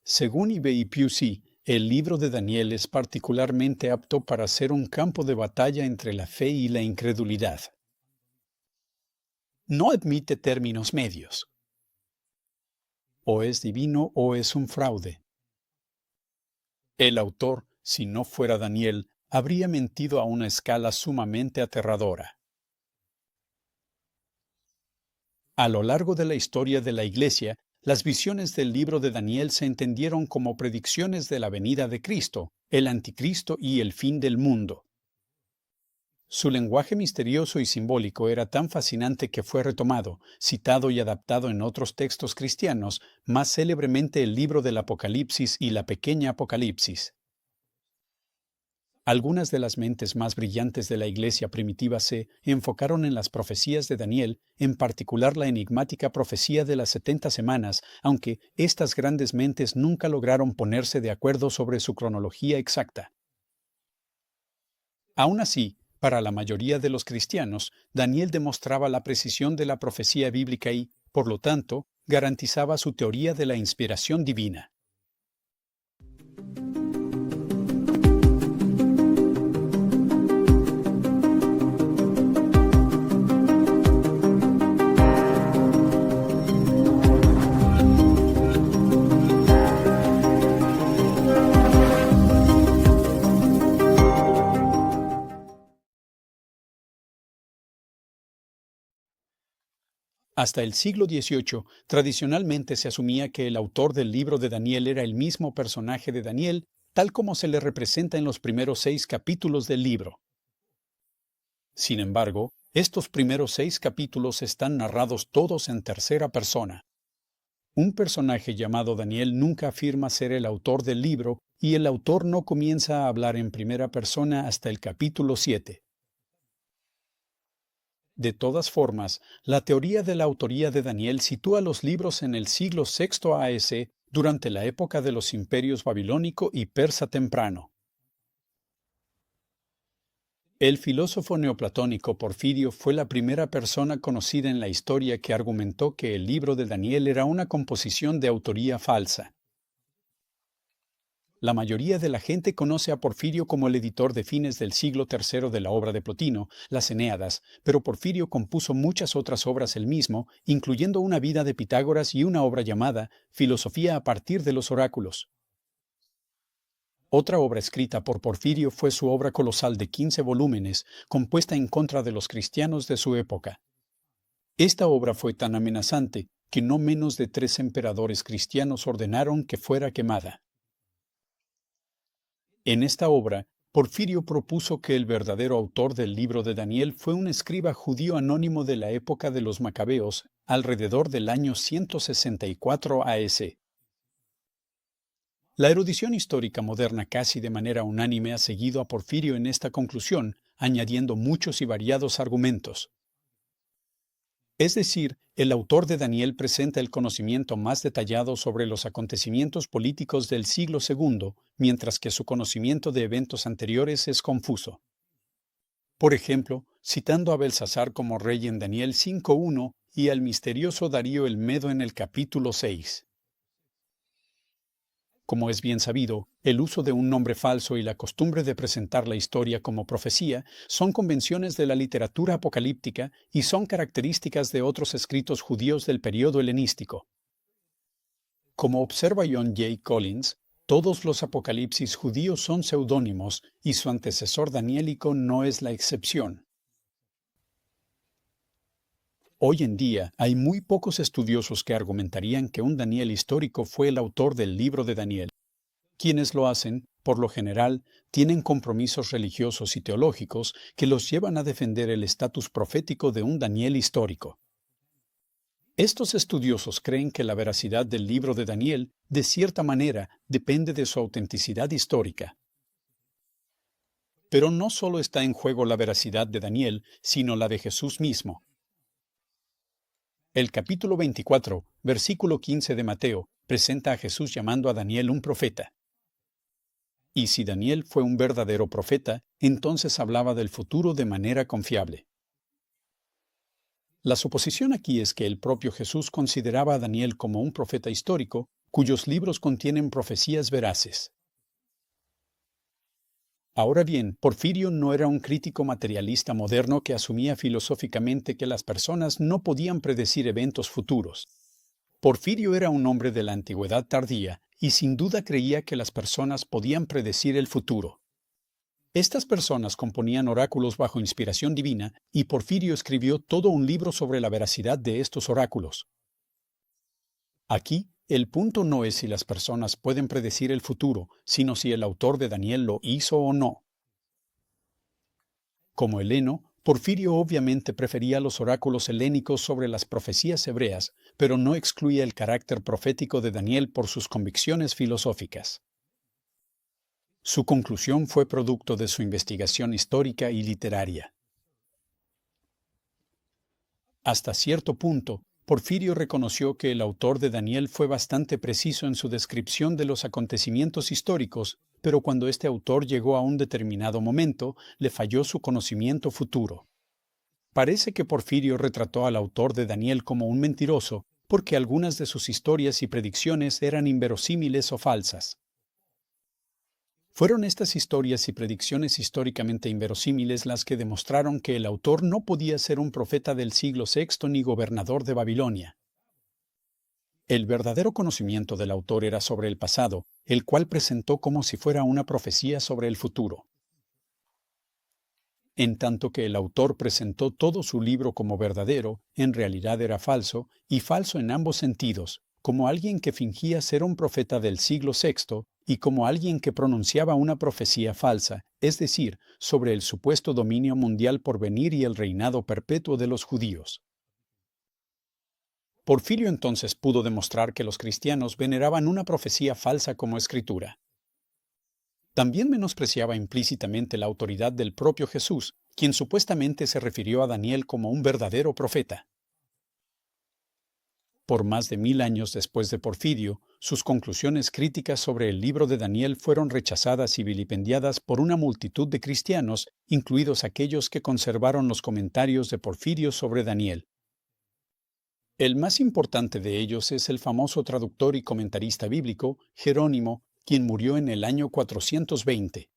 Según IBI-PUC, el libro de Daniel es particularmente apto para ser un campo de batalla entre la fe y la incredulidad. No admite términos medios. O es divino o es un fraude. El autor, si no fuera Daniel, habría mentido a una escala sumamente aterradora. A lo largo de la historia de la Iglesia, las visiones del libro de Daniel se entendieron como predicciones de la venida de Cristo, el anticristo y el fin del mundo. Su lenguaje misterioso y simbólico era tan fascinante que fue retomado, citado y adaptado en otros textos cristianos, más célebremente el libro del Apocalipsis y la pequeña Apocalipsis. Algunas de las mentes más brillantes de la Iglesia primitiva se enfocaron en las profecías de Daniel, en particular la enigmática profecía de las 70 semanas, aunque estas grandes mentes nunca lograron ponerse de acuerdo sobre su cronología exacta. Aún así, para la mayoría de los cristianos, Daniel demostraba la precisión de la profecía bíblica y, por lo tanto, garantizaba su teoría de la inspiración divina. Hasta el siglo XVIII, tradicionalmente se asumía que el autor del libro de Daniel era el mismo personaje de Daniel, tal como se le representa en los primeros 6 capítulos del libro. Sin embargo, estos primeros 6 capítulos están narrados todos en tercera persona. Un personaje llamado Daniel nunca afirma ser el autor del libro y el autor no comienza a hablar en primera persona hasta el capítulo 7. De todas formas, la teoría de la autoría de Daniel sitúa los libros en el siglo VI a.C., durante la época de los imperios babilónico y persa temprano. El filósofo neoplatónico Porfirio fue la primera persona conocida en la historia que argumentó que el libro de Daniel era una composición de autoría falsa. La mayoría de la gente conoce a Porfirio como el editor de fines del siglo III de la obra de Plotino, las Eneadas, pero Porfirio compuso muchas otras obras él mismo, incluyendo una vida de Pitágoras y una obra llamada Filosofía a partir de los oráculos. Otra obra escrita por Porfirio fue su obra colosal de 15 volúmenes, compuesta en contra de los cristianos de su época. Esta obra fue tan amenazante que no menos de 3 emperadores cristianos ordenaron que fuera quemada. En esta obra, Porfirio propuso que el verdadero autor del libro de Daniel fue un escriba judío anónimo de la época de los Macabeos, alrededor del año 164 a.C. La erudición histórica moderna casi de manera unánime ha seguido a Porfirio en esta conclusión, añadiendo muchos y variados argumentos. Es decir, el autor de Daniel presenta el conocimiento más detallado sobre los acontecimientos políticos del siglo II, mientras que su conocimiento de eventos anteriores es confuso. Por ejemplo, citando a Belsasar como rey en Daniel 5.1 y al misterioso Darío el Medo en el capítulo 6. Como es bien sabido, el uso de un nombre falso y la costumbre de presentar la historia como profecía son convenciones de la literatura apocalíptica y son características de otros escritos judíos del período helenístico. Como observa John J. Collins, todos los apocalipsis judíos son seudónimos y su antecesor daniélico no es la excepción. Hoy en día hay muy pocos estudiosos que argumentarían que un Daniel histórico fue el autor del libro de Daniel. Quienes lo hacen, por lo general, tienen compromisos religiosos y teológicos que los llevan a defender el estatus profético de un Daniel histórico. Estos estudiosos creen que la veracidad del libro de Daniel, de cierta manera, depende de su autenticidad histórica. Pero no solo está en juego la veracidad de Daniel, sino la de Jesús mismo. El capítulo 24, versículo 15 de Mateo, presenta a Jesús llamando a Daniel un profeta. Y si Daniel fue un verdadero profeta, entonces hablaba del futuro de manera confiable. La suposición aquí es que el propio Jesús consideraba a Daniel como un profeta histórico, cuyos libros contienen profecías veraces. Ahora bien, Porfirio no era un crítico materialista moderno que asumía filosóficamente que las personas no podían predecir eventos futuros. Porfirio era un hombre de la antigüedad tardía y sin duda creía que las personas podían predecir el futuro. Estas personas componían oráculos bajo inspiración divina y Porfirio escribió todo un libro sobre la veracidad de estos oráculos. Aquí, el punto no es si las personas pueden predecir el futuro, sino si el autor de Daniel lo hizo o no. Como heleno, Porfirio obviamente prefería los oráculos helénicos sobre las profecías hebreas, pero no excluía el carácter profético de Daniel por sus convicciones filosóficas. Su conclusión fue producto de su investigación histórica y literaria. Hasta cierto punto, Porfirio reconoció que el autor de Daniel fue bastante preciso en su descripción de los acontecimientos históricos, pero cuando este autor llegó a un determinado momento, le falló su conocimiento futuro. Parece que Porfirio retrató al autor de Daniel como un mentiroso, porque algunas de sus historias y predicciones eran inverosímiles o falsas. Fueron estas historias y predicciones históricamente inverosímiles las que demostraron que el autor no podía ser un profeta del siglo VI ni gobernador de Babilonia. El verdadero conocimiento del autor era sobre el pasado, el cual presentó como si fuera una profecía sobre el futuro. En tanto que el autor presentó todo su libro como verdadero, en realidad era falso, y falso en ambos sentidos, como alguien que fingía ser un profeta del siglo VI y como alguien que pronunciaba una profecía falsa, es decir, sobre el supuesto dominio mundial por venir y el reinado perpetuo de los judíos. Porfirio entonces pudo demostrar que los cristianos veneraban una profecía falsa como escritura. También menospreciaba implícitamente la autoridad del propio Jesús, quien supuestamente se refirió a Daniel como un verdadero profeta. Por más de 1000 años después de Porfirio, sus conclusiones críticas sobre el libro de Daniel fueron rechazadas y vilipendiadas por una multitud de cristianos, incluidos aquellos que conservaron los comentarios de Porfirio sobre Daniel. El más importante de ellos es el famoso traductor y comentarista bíblico, Jerónimo, quien murió en el año 420.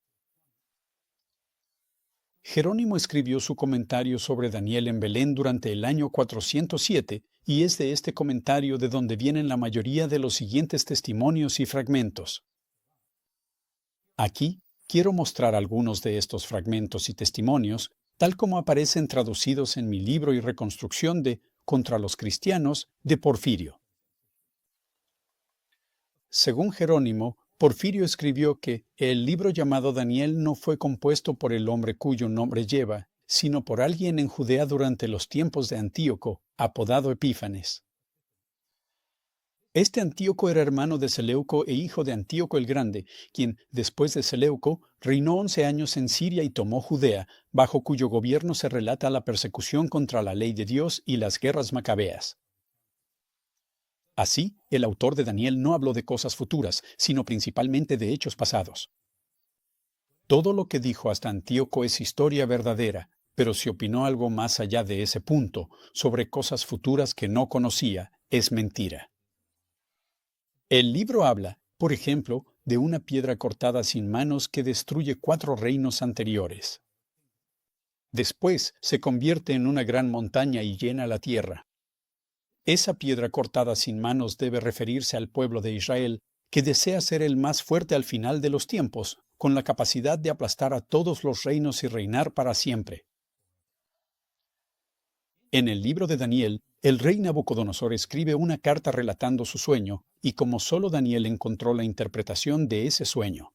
Jerónimo escribió su comentario sobre Daniel en Belén durante el año 407, y es de este comentario de donde vienen la mayoría de los siguientes testimonios y fragmentos. Aquí quiero mostrar algunos de estos fragmentos y testimonios, tal como aparecen traducidos en mi libro y reconstrucción de Contra los cristianos de Porfirio. Según Jerónimo, Porfirio escribió que el libro llamado Daniel no fue compuesto por el hombre cuyo nombre lleva, sino por alguien en Judea durante los tiempos de Antíoco, apodado Epífanes. Este Antíoco era hermano de Seleuco e hijo de Antíoco el Grande, quien, después de Seleuco, reinó 11 años en Siria y tomó Judea, bajo cuyo gobierno se relata la persecución contra la ley de Dios y las guerras macabeas. Así, el autor de Daniel no habló de cosas futuras, sino principalmente de hechos pasados. Todo lo que dijo hasta Antíoco es historia verdadera, pero si opinó algo más allá de ese punto, sobre cosas futuras que no conocía, es mentira. El libro habla, por ejemplo, de una piedra cortada sin manos que destruye 4 reinos anteriores. Después se convierte en una gran montaña y llena la tierra. Esa piedra cortada sin manos debe referirse al pueblo de Israel, que desea ser el más fuerte al final de los tiempos, con la capacidad de aplastar a todos los reinos y reinar para siempre. En el libro de Daniel, el rey Nabucodonosor escribe una carta relatando su sueño, y como solo Daniel encontró la interpretación de ese sueño.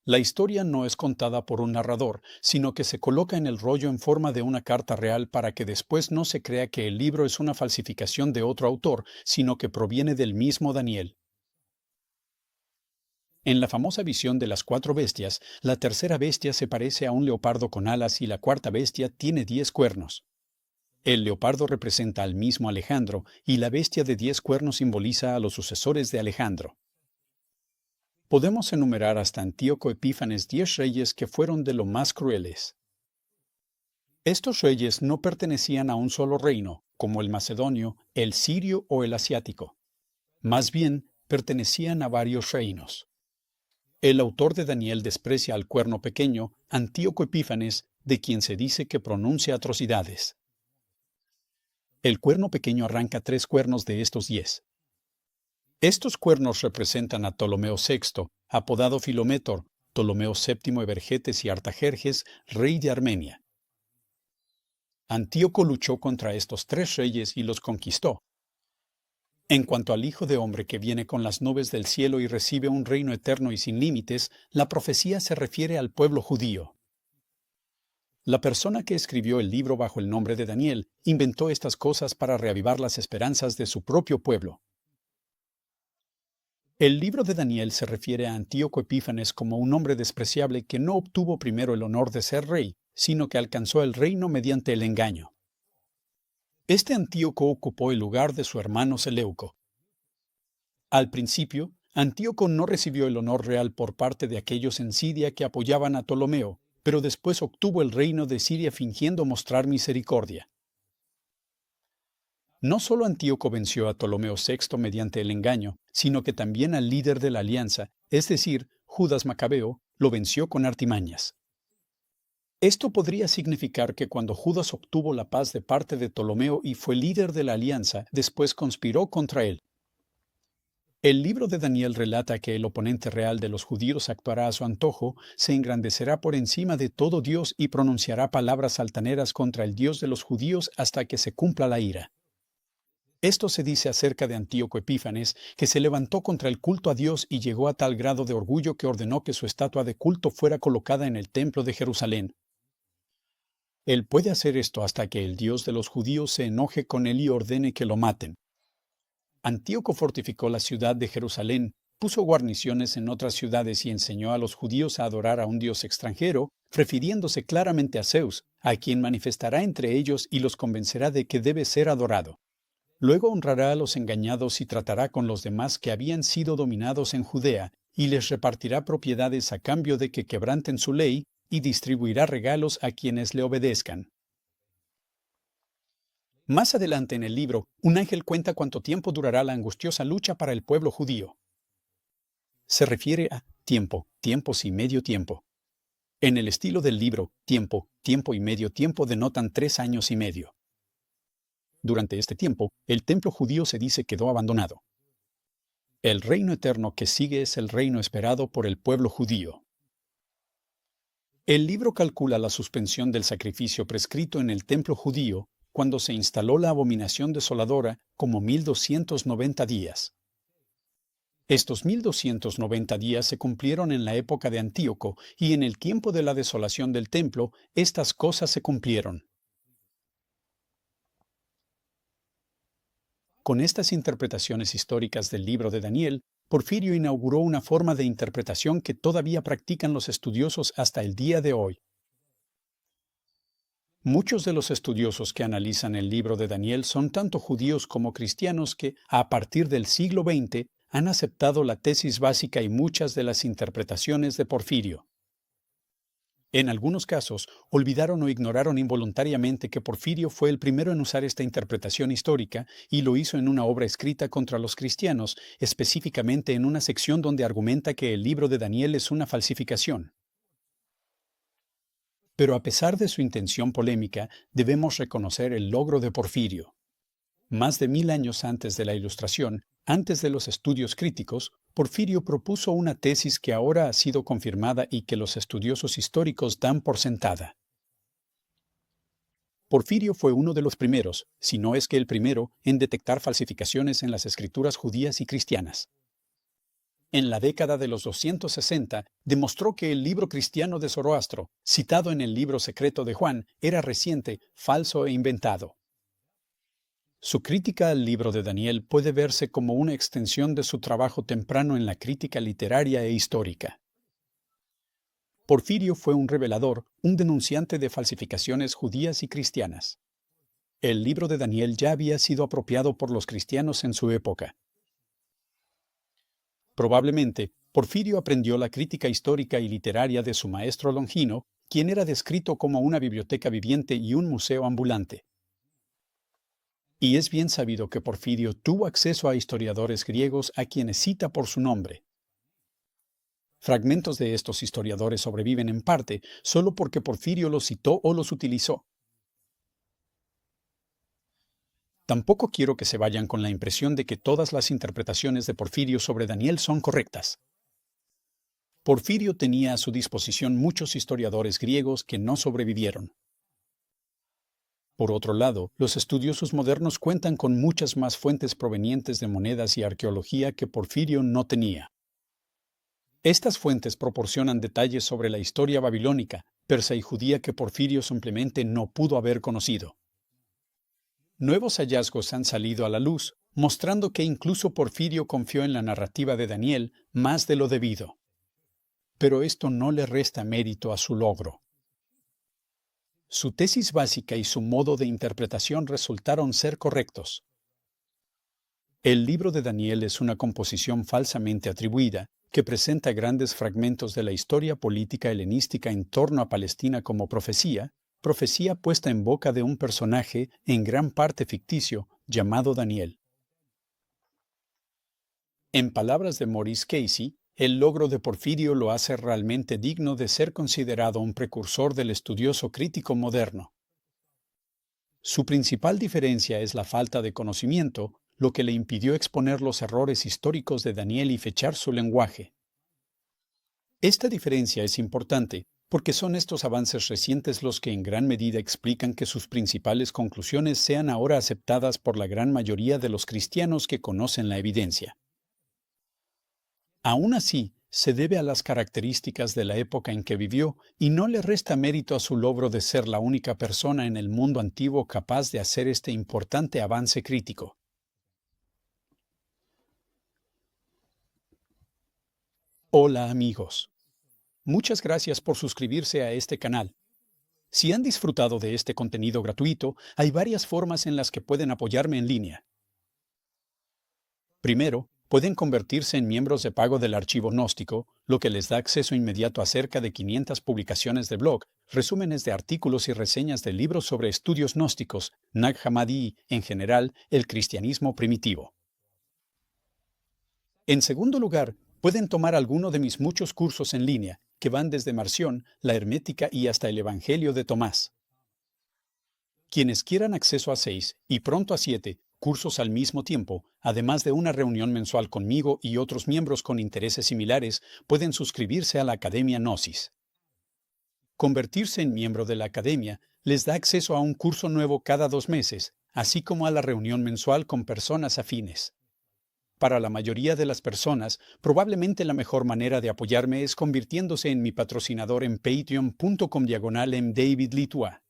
La historia no es contada por un narrador, sino que se coloca en el rollo en forma de una carta real para que después no se crea que el libro es una falsificación de otro autor, sino que proviene del mismo Daniel. En la famosa visión de las 4 bestias, la tercera bestia se parece a un leopardo con alas y la cuarta bestia tiene 10 cuernos. El leopardo representa al mismo Alejandro y la bestia de 10 cuernos simboliza a los sucesores de Alejandro. Podemos enumerar hasta Antíoco Epífanes 10 reyes que fueron de lo más crueles. Estos reyes no pertenecían a un solo reino, como el macedonio, el sirio o el asiático. Más bien, pertenecían a varios reinos. El autor de Daniel desprecia al cuerno pequeño, Antíoco Epífanes, de quien se dice que pronuncia atrocidades. El cuerno pequeño arranca 3 cuernos de estos 10. Estos cuernos representan a Ptolomeo VI, apodado Filométor, Ptolomeo VII Evergetes y Artajerjes, rey de Armenia. Antíoco luchó contra estos 3 reyes y los conquistó. En cuanto al Hijo de Hombre que viene con las nubes del cielo y recibe un reino eterno y sin límites, la profecía se refiere al pueblo judío. La persona que escribió el libro bajo el nombre de Daniel inventó estas cosas para reavivar las esperanzas de su propio pueblo. El libro de Daniel se refiere a Antíoco Epífanes como un hombre despreciable que no obtuvo primero el honor de ser rey, sino que alcanzó el reino mediante el engaño. Este Antíoco ocupó el lugar de su hermano Seleuco. Al principio, Antíoco no recibió el honor real por parte de aquellos en Siria que apoyaban a Ptolomeo, pero después obtuvo el reino de Siria fingiendo mostrar misericordia. No solo Antíoco venció a Ptolomeo VI mediante el engaño, sino que también al líder de la alianza, es decir, Judas Macabeo, lo venció con artimañas. Esto podría significar que cuando Judas obtuvo la paz de parte de Ptolomeo y fue líder de la alianza, después conspiró contra él. El libro de Daniel relata que el oponente real de los judíos actuará a su antojo, se engrandecerá por encima de todo Dios y pronunciará palabras altaneras contra el Dios de los judíos hasta que se cumpla la ira. Esto se dice acerca de Antíoco Epífanes, que se levantó contra el culto a Dios y llegó a tal grado de orgullo que ordenó que su estatua de culto fuera colocada en el templo de Jerusalén. Él puede hacer esto hasta que el Dios de los judíos se enoje con él y ordene que lo maten. Antíoco fortificó la ciudad de Jerusalén, puso guarniciones en otras ciudades y enseñó a los judíos a adorar a un dios extranjero, refiriéndose claramente a Zeus, a quien manifestará entre ellos y los convencerá de que debe ser adorado. Luego honrará a los engañados y tratará con los demás que habían sido dominados en Judea, y les repartirá propiedades a cambio de que quebranten su ley, y distribuirá regalos a quienes le obedezcan. Más adelante en el libro, un ángel cuenta cuánto tiempo durará la angustiosa lucha para el pueblo judío. Se refiere a tiempo, tiempos y medio tiempo. En el estilo del libro, tiempo, tiempo y medio tiempo denotan 3 años y medio. Durante este tiempo, el templo judío se dice quedó abandonado. El reino eterno que sigue es el reino esperado por el pueblo judío. El libro calcula la suspensión del sacrificio prescrito en el templo judío cuando se instaló la abominación desoladora como 1290 días. Estos 1290 días se cumplieron en la época de Antíoco y en el tiempo de la desolación del templo, estas cosas se cumplieron. Con estas interpretaciones históricas del libro de Daniel, Porfirio inauguró una forma de interpretación que todavía practican los estudiosos hasta el día de hoy. Muchos de los estudiosos que analizan el libro de Daniel son tanto judíos como cristianos que, a partir del siglo XX, han aceptado la tesis básica y muchas de las interpretaciones de Porfirio. En algunos casos, olvidaron o ignoraron involuntariamente que Porfirio fue el primero en usar esta interpretación histórica y lo hizo en una obra escrita contra los cristianos, específicamente en una sección donde argumenta que el libro de Daniel es una falsificación. Pero a pesar de su intención polémica, debemos reconocer el logro de Porfirio. Más de 1000 años antes de la Ilustración, antes de los estudios críticos, Porfirio propuso una tesis que ahora ha sido confirmada y que los estudiosos históricos dan por sentada. Porfirio fue uno de los primeros, si no es que el primero, en detectar falsificaciones en las escrituras judías y cristianas. En la década de los 260, demostró que el libro cristiano de Zoroastro, citado en el libro secreto de Juan, era reciente, falso e inventado. Su crítica al libro de Daniel puede verse como una extensión de su trabajo temprano en la crítica literaria e histórica. Porfirio fue un revelador, un denunciante de falsificaciones judías y cristianas. El libro de Daniel ya había sido apropiado por los cristianos en su época. Probablemente, Porfirio aprendió la crítica histórica y literaria de su maestro Longino, quien era descrito como una biblioteca viviente y un museo ambulante. Y es bien sabido que Porfirio tuvo acceso a historiadores griegos a quienes cita por su nombre. Fragmentos de estos historiadores sobreviven en parte solo porque Porfirio los citó o los utilizó. Tampoco quiero que se vayan con la impresión de que todas las interpretaciones de Porfirio sobre Daniel son correctas. Porfirio tenía a su disposición muchos historiadores griegos que no sobrevivieron. Por otro lado, los estudiosos modernos cuentan con muchas más fuentes provenientes de monedas y arqueología que Porfirio no tenía. Estas fuentes proporcionan detalles sobre la historia babilónica, persa y judía que Porfirio simplemente no pudo haber conocido. Nuevos hallazgos han salido a la luz, mostrando que incluso Porfirio confió en la narrativa de Daniel más de lo debido. Pero esto no le resta mérito a su logro. Su tesis básica y su modo de interpretación resultaron ser correctos. El libro de Daniel es una composición falsamente atribuida, que presenta grandes fragmentos de la historia política helenística en torno a Palestina como profecía puesta en boca de un personaje en gran parte ficticio llamado Daniel. En palabras de Maurice Casey, el logro de Porfirio lo hace realmente digno de ser considerado un precursor del estudioso crítico moderno. Su principal diferencia es la falta de conocimiento, lo que le impidió exponer los errores históricos de Daniel y fechar su lenguaje. Esta diferencia es importante porque son estos avances recientes los que en gran medida explican que sus principales conclusiones sean ahora aceptadas por la gran mayoría de los cristianos que conocen la evidencia. Aún así, se debe a las características de la época en que vivió y no le resta mérito a su logro de ser la única persona en el mundo antiguo capaz de hacer este importante avance crítico. Hola amigos. Muchas gracias por suscribirse a este canal. Si han disfrutado de este contenido gratuito, hay varias formas en las que pueden apoyarme en línea. Primero, pueden convertirse en miembros de pago del Archivo Gnóstico, lo que les da acceso inmediato a cerca de 500 publicaciones de blog, resúmenes de artículos y reseñas de libros sobre estudios gnósticos, Nag Hammadi y, en general, el cristianismo primitivo. En segundo lugar, pueden tomar alguno de mis muchos cursos en línea, que van desde Marción, la Hermética y hasta el Evangelio de Tomás. Quienes quieran acceso a 6 y pronto a 7 cursos al mismo tiempo, además de una reunión mensual conmigo y otros miembros con intereses similares, pueden suscribirse a la Academia Gnosis. Convertirse en miembro de la Academia les da acceso a un curso nuevo cada 2 meses, así como a la reunión mensual con personas afines. Para la mayoría de las personas, probablemente la mejor manera de apoyarme es convirtiéndose en mi patrocinador en patreon.com/mdavidlitua.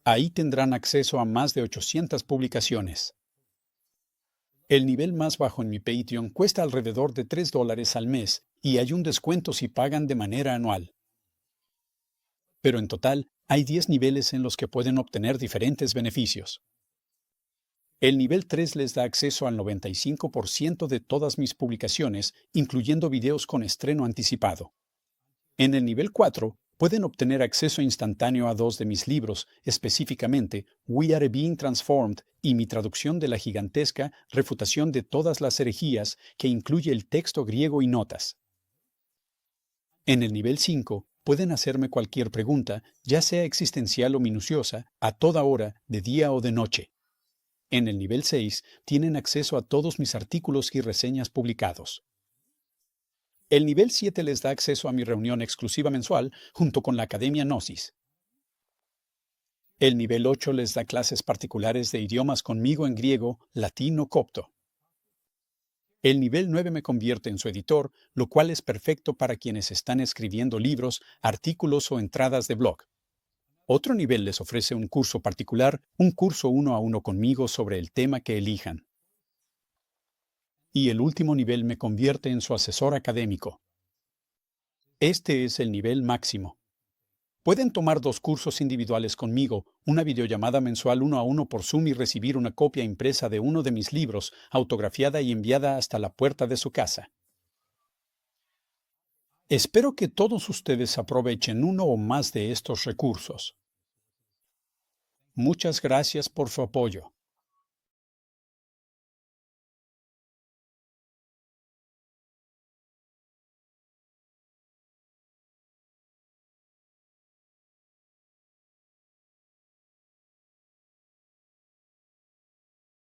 Ahí tendrán acceso a más de 800 publicaciones. El nivel más bajo en mi Patreon cuesta alrededor de $3 al mes y hay un descuento si pagan de manera anual. Pero en total, hay 10 niveles en los que pueden obtener diferentes beneficios. El nivel 3 les da acceso al 95% de todas mis publicaciones, incluyendo videos con estreno anticipado. En el nivel 4, pueden obtener acceso instantáneo a 2 de mis libros, específicamente We Are Being Transformed y mi traducción de la gigantesca Refutación de todas las herejías, que incluye el texto griego y notas. En el nivel 5, pueden hacerme cualquier pregunta, ya sea existencial o minuciosa, a toda hora, de día o de noche. En el nivel 6 tienen acceso a todos mis artículos y reseñas publicados. El nivel 7 les da acceso a mi reunión exclusiva mensual junto con la Academia Gnosis. El nivel 8 les da clases particulares de idiomas conmigo en griego, latín o copto. El nivel 9 me convierte en su editor, lo cual es perfecto para quienes están escribiendo libros, artículos o entradas de blog. Otro nivel les ofrece un curso particular, un curso 1 a 1 conmigo sobre el tema que elijan. Y el último nivel me convierte en su asesor académico. Este es el nivel máximo. Pueden tomar 2 cursos individuales conmigo, una videollamada mensual 1 a 1 por Zoom y recibir una copia impresa de uno de mis libros, autografiada y enviada hasta la puerta de su casa. Espero que todos ustedes aprovechen uno o más de estos recursos. Muchas gracias por su apoyo.